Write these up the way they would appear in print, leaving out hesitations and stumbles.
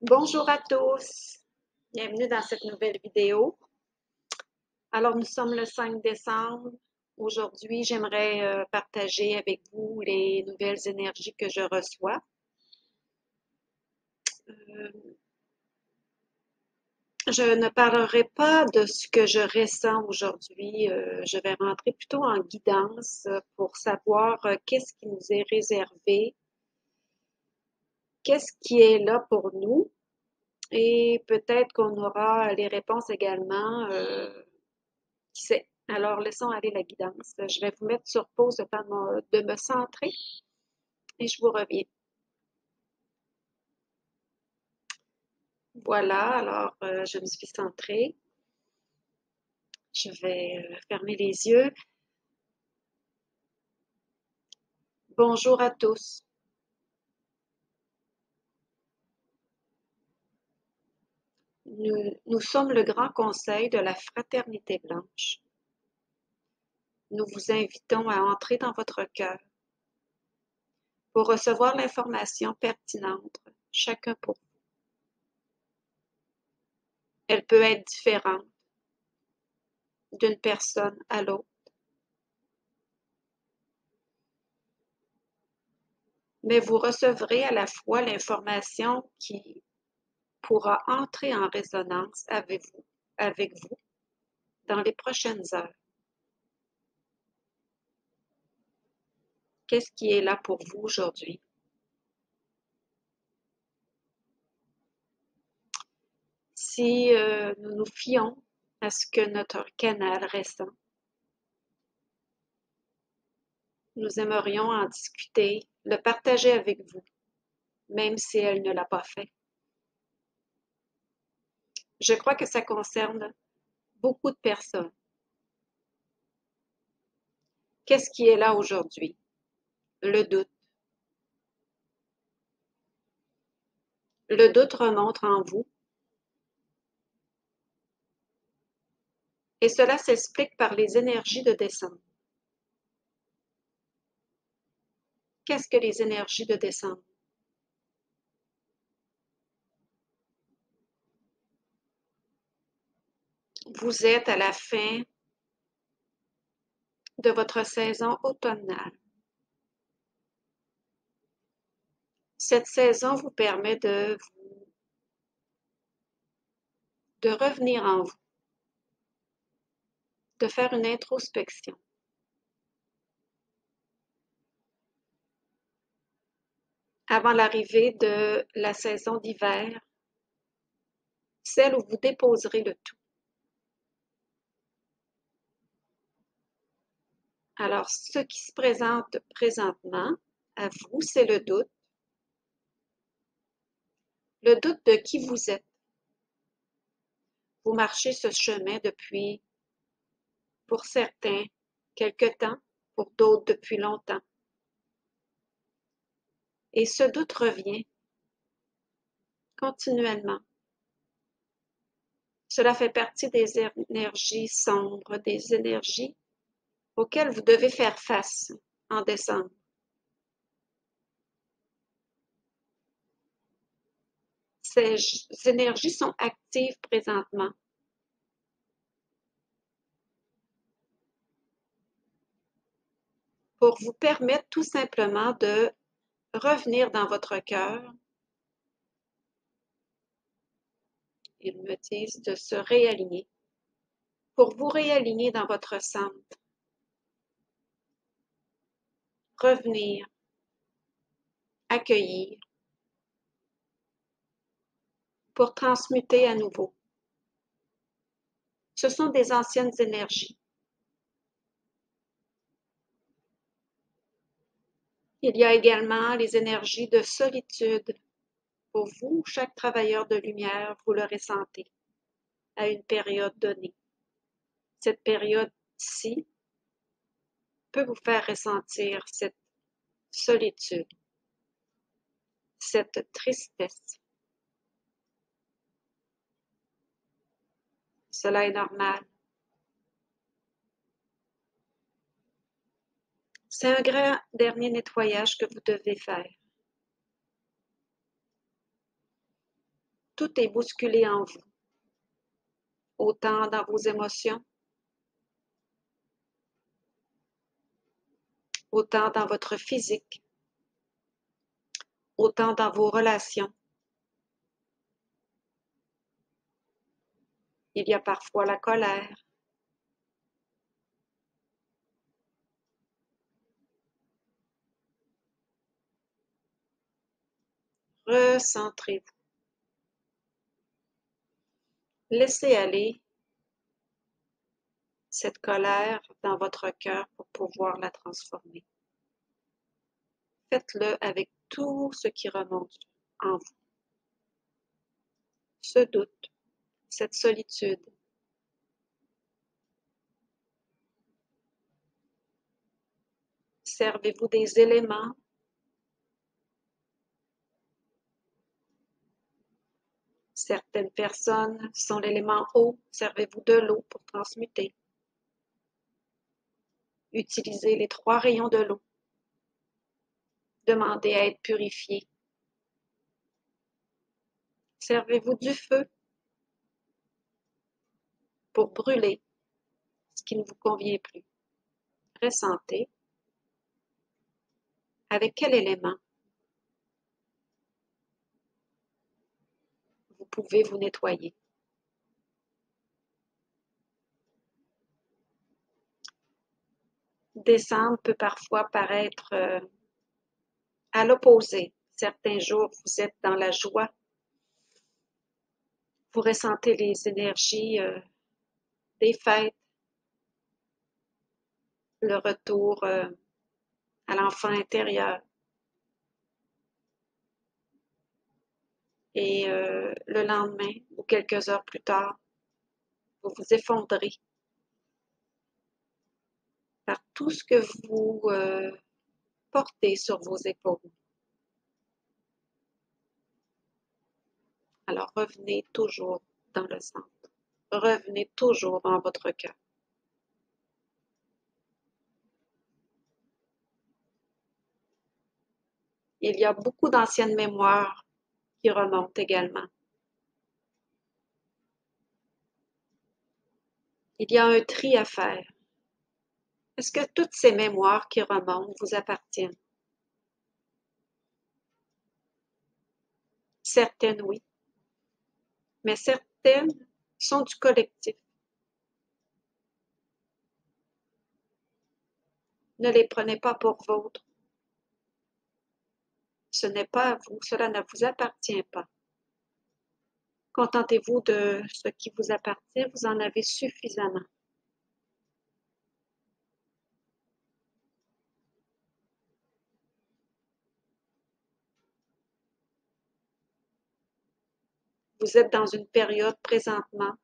Bonjour à tous, bienvenue dans cette nouvelle vidéo. Alors, nous sommes le 5 décembre. Aujourd'hui, j'aimerais partager avec vous les nouvelles énergies que je reçois. Je ne parlerai pas de ce que je ressens aujourd'hui. Je vais rentrer plutôt en guidance pour savoir qu'est-ce qui nous est réservé, qu'est-ce qui est là pour nous et peut-être qu'on aura les réponses également. Qui sait? Alors, laissons aller la guidance. Je vais vous mettre sur pause le temps de me centrer et je vous reviens. Voilà, alors je me suis centrée. Je vais fermer les yeux. Bonjour à tous. Nous sommes le Grand Conseil de la Fraternité Blanche. Nous vous invitons à entrer dans votre cœur pour recevoir l'information pertinente, chacun pour vous. Elle peut être différente d'une personne à l'autre. Mais vous recevrez à la fois l'information qui pourra entrer en résonance avec vous dans les prochaines heures. Qu'est-ce qui est là pour vous aujourd'hui? Si nous nous fions à ce que notre canal récent, nous aimerions en discuter, le partager avec vous, même si elle ne l'a pas fait. Je crois que ça concerne beaucoup de personnes. Qu'est-ce qui est là aujourd'hui? Le doute. Le doute remonte en vous et cela s'explique par les énergies de décembre. Qu'est-ce que les énergies de décembre? Vous êtes à la fin de votre saison automnale. Cette saison vous permet de revenir en vous, de faire une introspection. Avant l'arrivée de la saison d'hiver, celle où vous déposerez le tout. Alors, ce qui se présente présentement à vous, c'est le doute. Le doute de qui vous êtes. Vous marchez ce chemin depuis, pour certains, quelque temps, pour d'autres depuis longtemps. Et ce doute revient continuellement. Cela fait partie des énergies sombres, des énergies auxquelles vous devez faire face en décembre. Ces énergies sont actives présentement. Pour vous permettre tout simplement de revenir dans votre cœur. Ils me disent de se réaligner. Pour vous réaligner dans votre centre. Revenir. Accueillir. Pour transmuter à nouveau. Ce sont des anciennes énergies. Il y a également les énergies de solitude. Pour vous, chaque travailleur de lumière, vous le ressentez à une période donnée. Cette période-ci peut vous faire ressentir cette solitude, cette tristesse. Cela est normal. C'est un grand dernier nettoyage que vous devez faire. Tout est bousculé en vous, autant dans vos émotions, autant dans votre physique, autant dans vos relations. Il y a parfois la colère. Recentrez-vous. Laissez aller cette colère dans votre cœur pour pouvoir la transformer. Faites-le avec tout ce qui remonte en vous. Ce doute, cette solitude. Servez-vous des éléments. Certaines personnes sont l'élément eau. Servez-vous de l'eau pour transmuter. Utilisez les 3 rayons de l'eau. Demandez à être purifié. Servez-vous du feu pour brûler ce qui ne vous convient plus. Ressentez. Avec quel élément vous pouvez vous nettoyer? Décembre peut parfois paraître à l'opposé. Certains jours, vous êtes dans la joie. Vous ressentez les énergies des fêtes, le retour à l'enfant intérieur. Et le lendemain, ou quelques heures plus tard, vous vous effondrez par tout ce que vous portez sur vos épaules. Alors revenez toujours dans le centre. Revenez toujours dans votre cœur. Il y a beaucoup d'anciennes mémoires qui remontent également. Il y a un tri à faire. Est-ce que toutes ces mémoires qui remontent vous appartiennent? Certaines, oui, mais certaines sont du collectif. Ne les prenez pas pour vôtres. Ce n'est pas à vous, cela ne vous appartient pas. Contentez-vous de ce qui vous appartient, vous en avez suffisamment. Vous êtes dans une période présentement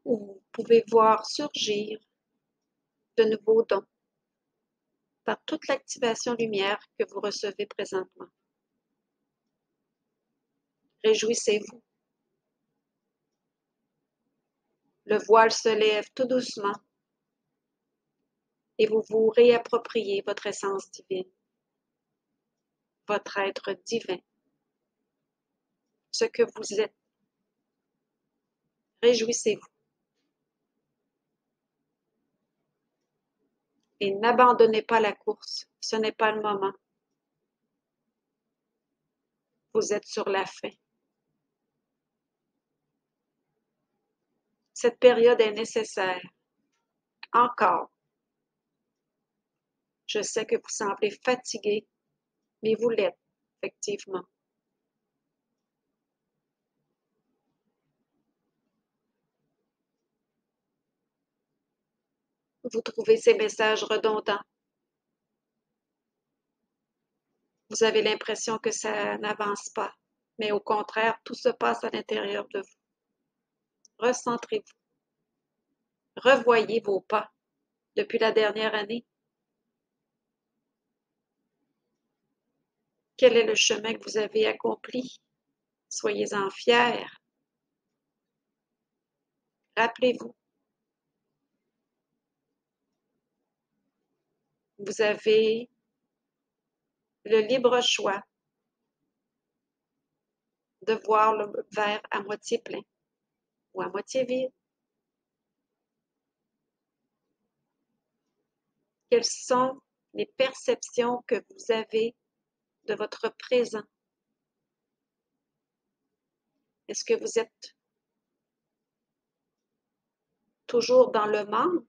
où vous pouvez voir surgir de nouveaux dons par toute l'activation lumière que vous recevez présentement. Réjouissez-vous. Le voile se lève tout doucement et vous vous réappropriez votre essence divine, votre être divin, ce que vous êtes. Réjouissez-vous. Et n'abandonnez pas la course, ce n'est pas le moment. Vous êtes sur la fin. Cette période est nécessaire. Encore. Je sais que vous semblez fatigué, mais vous l'êtes, effectivement. Vous trouvez ces messages redondants. Vous avez l'impression que ça n'avance pas, mais au contraire, tout se passe à l'intérieur de vous. Recentrez-vous. Revoyez vos pas depuis la dernière année. Quel est le chemin que vous avez accompli? Soyez-en fiers. Rappelez-vous, vous avez le libre choix de voir le verre à moitié plein ou à moitié vide. Quelles sont les perceptions que vous avez de votre présent? Est-ce que vous êtes toujours dans le manque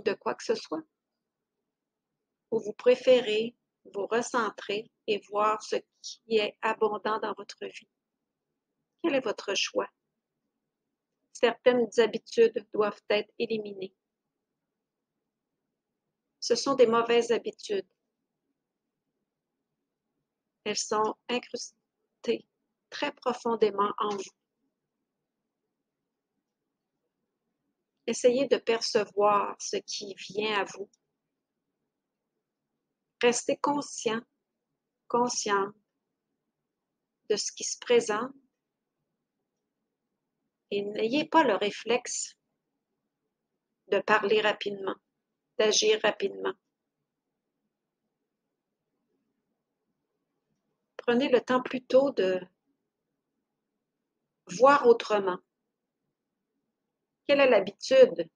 de quoi que ce soit? Ou vous préférez vous recentrer et voir ce qui est abondant dans votre vie? Quel est votre choix? Certaines habitudes doivent être éliminées. Ce sont des mauvaises habitudes. Elles sont incrustées très profondément en vous. Essayez de percevoir ce qui vient à vous. Restez conscient, consciente de ce qui se présente et n'ayez pas le réflexe de parler rapidement, d'agir rapidement. Prenez le temps plutôt de voir autrement. Quelle est l'habitude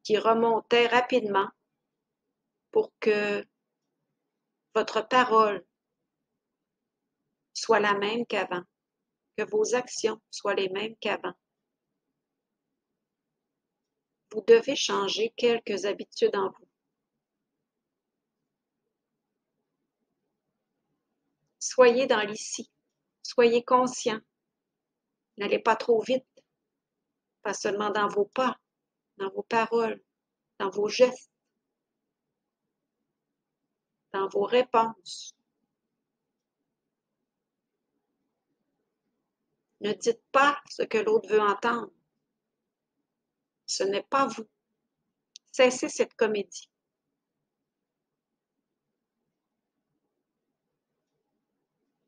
qui remontait rapidement pour que votre parole soit la même qu'avant, que vos actions soient les mêmes qu'avant? Vous devez changer quelques habitudes en vous. Soyez dans l'ici, soyez conscient. N'allez pas trop vite, pas seulement dans vos pas, dans vos paroles, dans vos gestes, dans vos réponses. Ne dites pas ce que l'autre veut entendre. Ce n'est pas vous. Cessez cette comédie.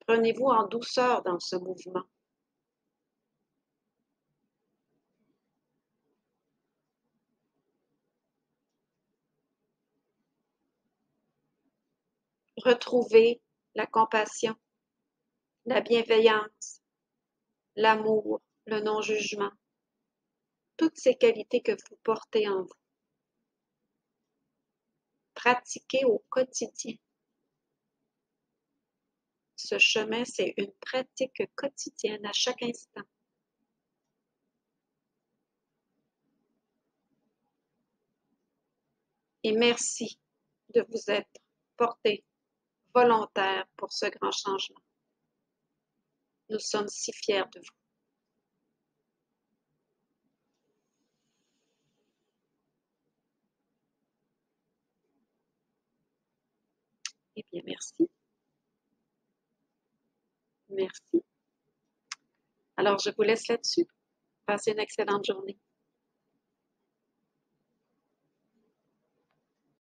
Prenez-vous en douceur dans ce mouvement. Retrouvez la compassion, la bienveillance, l'amour, le non-jugement, toutes ces qualités que vous portez en vous. Pratiquez au quotidien. Ce chemin, c'est une pratique quotidienne à chaque instant. Et merci de vous être porté volontaire pour ce grand changement. Nous sommes si fiers de vous. Eh bien, merci. Merci. Alors, je vous laisse là-dessus. Passez une excellente journée.